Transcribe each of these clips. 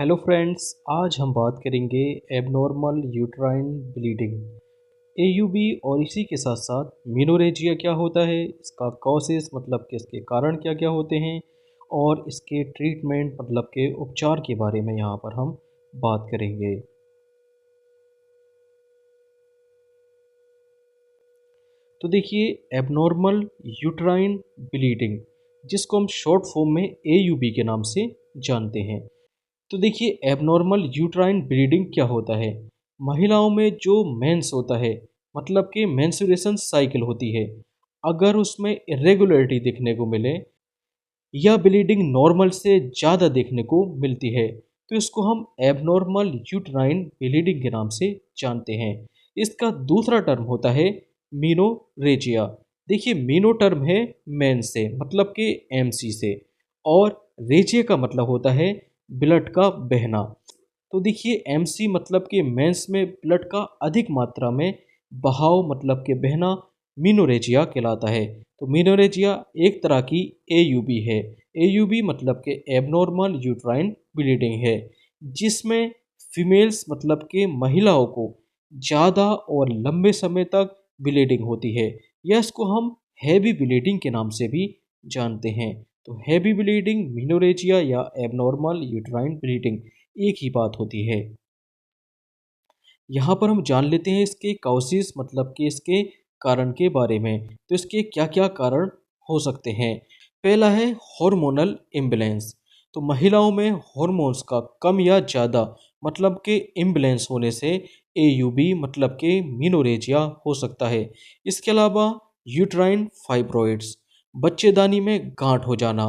Hello friends, आज हम बात करेंगे एबनॉर्मल यूट्राइन ब्लीडिंग एयूबी और इसी के साथ साथ मीनोरेजिया क्या होता है, इसका कॉजेस मतलब कि इसके कारण क्या क्या होते हैं और इसके ट्रीटमेंट मतलब के उपचार के बारे में यहाँ पर हम बात करेंगे। तो देखिए, एबनॉर्मल यूट्राइन ब्लीडिंग जिसको हम शॉर्ट फॉर्म में एयूबी के नाम से जानते हैं। तो देखिए, एबनॉर्मल यूट्राइन ब्लीडिंग क्या होता है। महिलाओं में जो मेंस होता है मतलब कि मेंस्ट्रुएशन साइकिल होती है, अगर उसमें इरेगुलरिटी देखने को मिले या ब्लीडिंग नॉर्मल से ज़्यादा देखने को मिलती है तो इसको हम एबनॉर्मल यूट्राइन ब्लीडिंग के नाम से जानते हैं। इसका दूसरा टर्म होता है मीनोरेजिया। देखिए, मीनो टर्म है मेन से मतलब कि एमसी से, और रेजिया का मतलब होता है ब्लड का बहना। तो देखिए, एमसी मतलब कि मेंस में ब्लड का अधिक मात्रा में बहाव मतलब कि बहना मीनोरेजिया कहलाता है। तो मीनोरेजिया एक तरह की एयूबी है। एयूबी मतलब कि एबनॉर्मल यूट्राइन ब्लीडिंग है, जिसमें फीमेल्स मतलब कि महिलाओं को ज़्यादा और लंबे समय तक ब्लीडिंग होती है, या इसको हम हैवी ब्लीडिंग के नाम से भी जानते हैं। तो हैवी ब्लीडिंग, मीनोरेजिया या एबनॉर्मल यूट्राइन ब्लीडिंग एक ही बात होती है। यहाँ पर हम जान लेते हैं इसके काउसेस मतलब कि इसके कारण के बारे में। तो इसके क्या क्या कारण हो सकते हैं। पहला है हार्मोनल इम्बैलेंस। तो महिलाओं में हार्मोन्स का कम या ज़्यादा मतलब कि इम्बैलेंस होने से एयूबी मतलब कि मीनोरेजिया हो सकता है। इसके अलावा यूट्राइन फाइब्रॉइड्स, बच्चेदानी में गांठ हो जाना।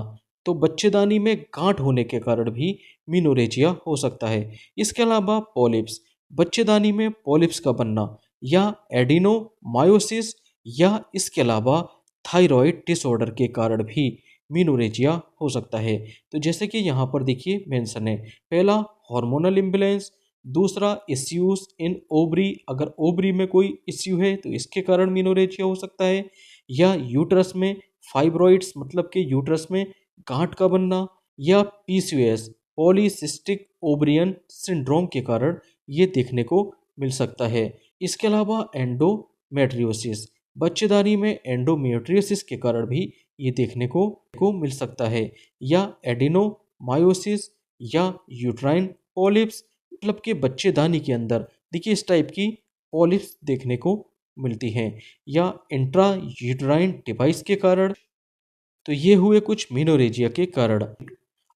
तो बच्चेदानी में गांठ होने के कारण भी मीनोरेजिया हो सकता है। इसके अलावा पॉलिप्स, बच्चेदानी में पॉलिप्स का बनना, या एडिनोमायोसिस, या इसके अलावा थायराइड डिसऑर्डर के कारण भी मीनोरेजिया हो सकता है। तो जैसे कि यहाँ पर देखिए मेंशन है, पहला हार्मोनल इम्बैलेंस, दूसरा इश्यूज इन ओवरी, अगर ओवरी में कोई इश्यू है तो इसके कारण मीनोरेजिया हो सकता है, या यूट्रस में फाइब्रॉइड्स मतलब कि यूट्रस में गांठ का बनना, या पीसीओएस पॉलीसिस्टिक ओवरियन सिंड्रोम के कारण ये देखने को मिल सकता है। इसके अलावा एंडोमेट्रियोसिस, बच्चेदानी में एंडोमेट्रियोसिस के कारण भी ये देखने को मिल सकता है, या एडिनोमायोसिस, या यूट्राइन पॉलिप्स मतलब कि बच्चेदानी के अंदर देखिए इस टाइप की पॉलिप्स देखने को मिलती हैं, या इंट्रा यूट्राइन डिवाइस के कारण। तो ये हुए कुछ मीनोरेजिया के कारण।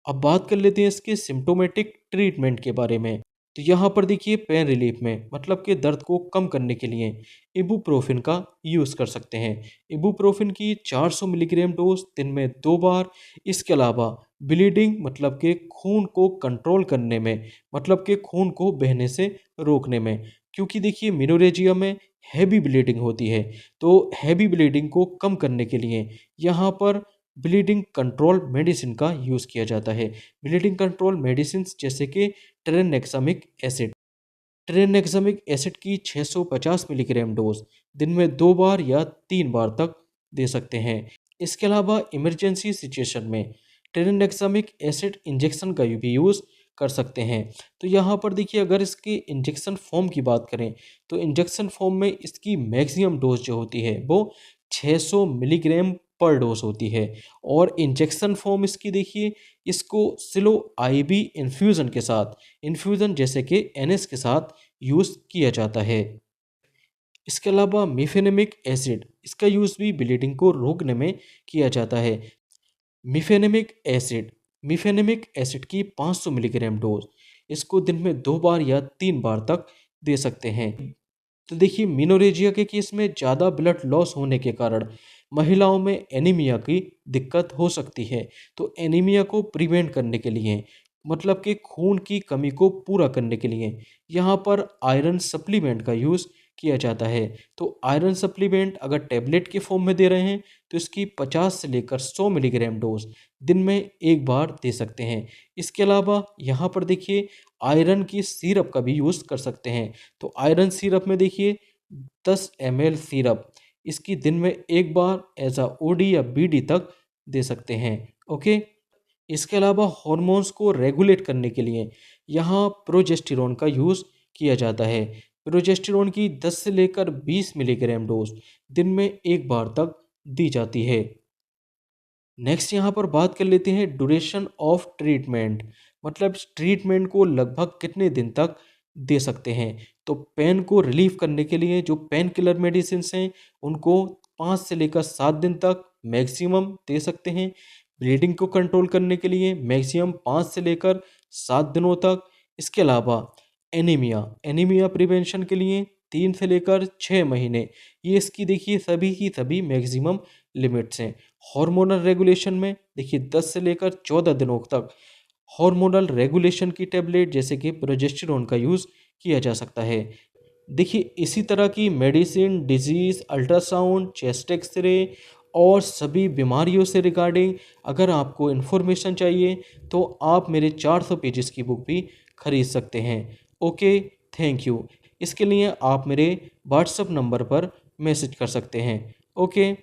अब बात कर लेते हैं इसके सिम्टोमेटिक ट्रीटमेंट के बारे में। तो यहाँ पर देखिए, पेन रिलीफ में मतलब कि दर्द को कम करने के लिए इबुप्रोफिन का यूज़ कर सकते हैं। इबुप्रोफिन की 400 मिलीग्राम डोज दिन में 2 बार। इसके अलावा ब्लीडिंग मतलब कि खून को कंट्रोल करने में मतलब कि खून को बहने से रोकने में, क्योंकि देखिए मिनोरेजिया में हैवी ब्लीडिंग होती है। तो हैवी ब्लीडिंग को कम करने के लिए यहाँ पर ब्लीडिंग कंट्रोल मेडिसिन का यूज़ किया जाता है। ब्लीडिंग कंट्रोल मेडिसिन जैसे कि ट्रेनेक्सामिक एसिड, ट्रेनेक्सामिक एसिड की 650 मिलीग्राम डोज दिन में 2 बार या 3 बार तक दे सकते हैं। इसके अलावा इमरजेंसी सिचुएशन में ट्रेनेक्सामिक एसिड इंजेक्शन का भी यूज़ कर सकते हैं। तो यहाँ पर देखिए, अगर इसके इंजेक्शन फॉर्म की बात करें तो इंजेक्शन फॉर्म में इसकी मैक्सिमम डोज जो होती है वो 600 मिलीग्राम पर डोज होती है। और इंजेक्शन फॉर्म इसकी देखिए, इसको स्लो आईवी इन्फ्यूज़न के साथ, इन्फ्यूज़न जैसे कि एनएस के साथ यूज़ किया जाता है। इसके अलावा मिफेनेमिक एसिड, इसका यूज़ भी ब्लीडिंग को रोकने में किया जाता है। मिफेनेमिक एसिड, मिफेनेमिक एसिड की 500 मिलीग्राम डोज, इसको दिन में 2 बार या 3 बार तक दे सकते हैं। तो देखिए, मिनोरेजिया के केस में ज़्यादा ब्लड लॉस होने के कारण महिलाओं में एनीमिया की दिक्कत हो सकती है। तो एनीमिया को प्रिवेंट करने के लिए मतलब कि खून की कमी को पूरा करने के लिए यहाँ पर आयरन सप्लीमेंट का यूज़ किया जाता है। तो आयरन सप्लीमेंट अगर टैबलेट के फॉर्म में दे रहे हैं तो इसकी 50 से लेकर 100 मिलीग्राम डोज दिन में 1 बार दे सकते हैं। इसके अलावा यहाँ पर देखिए, आयरन की सिरप का भी यूज़ कर सकते हैं। तो आयरन सिरप में देखिए 10 ml सिरप, इसकी दिन में 1 बार एज अ ओडी या बीडी तक दे सकते हैं। ओके। इसके अलावा हॉर्मोन्स को रेगुलेट करने के लिए यहाँ प्रोजेस्टेरॉन का यूज़ किया जाता है। प्रोजेस्टेरॉन की 10 से लेकर 20 मिलीग्राम डोज दिन में एक बार तक दी जाती है। नेक्स्ट यहाँ पर बात कर लेते हैं ड्यूरेशन ऑफ ट्रीटमेंट, मतलब ट्रीटमेंट को लगभग कितने दिन तक दे सकते हैं। तो पेन को रिलीफ करने के लिए जो पेन किलर मेडिसिन हैं उनको 5 से लेकर 7 दिन तक मैक्सिमम दे सकते हैं। ब्लीडिंग को कंट्रोल करने के लिए मैक्सिमम 5 से लेकर 7 दिनों तक। इसके अलावा एनीमिया एनीमिया प्रिवेंशन के लिए 3 से लेकर 6 महीने, ये इसकी देखिए सभी की सभी मैक्सिमम लिमिट्स हैं। हार्मोनल रेगुलेशन में देखिए 10 से लेकर 14 दिनों तक हार्मोनल रेगुलेशन की टेबलेट जैसे कि प्रोजेस्टेरॉन का यूज़ किया जा सकता है। देखिए इसी तरह की medicine, diseases, ultrasound, chest x-ray और सभी बीमारियों से रिगार्डिंग अगर आपको इन्फॉर्मेशन चाहिए तो आप मेरे 400 पेजेस की बुक भी खरीद सकते हैं। Okay, thank you. इसके लिए आप मेरे व्हाट्सएप नंबर पर मैसेज कर सकते हैं। ओके।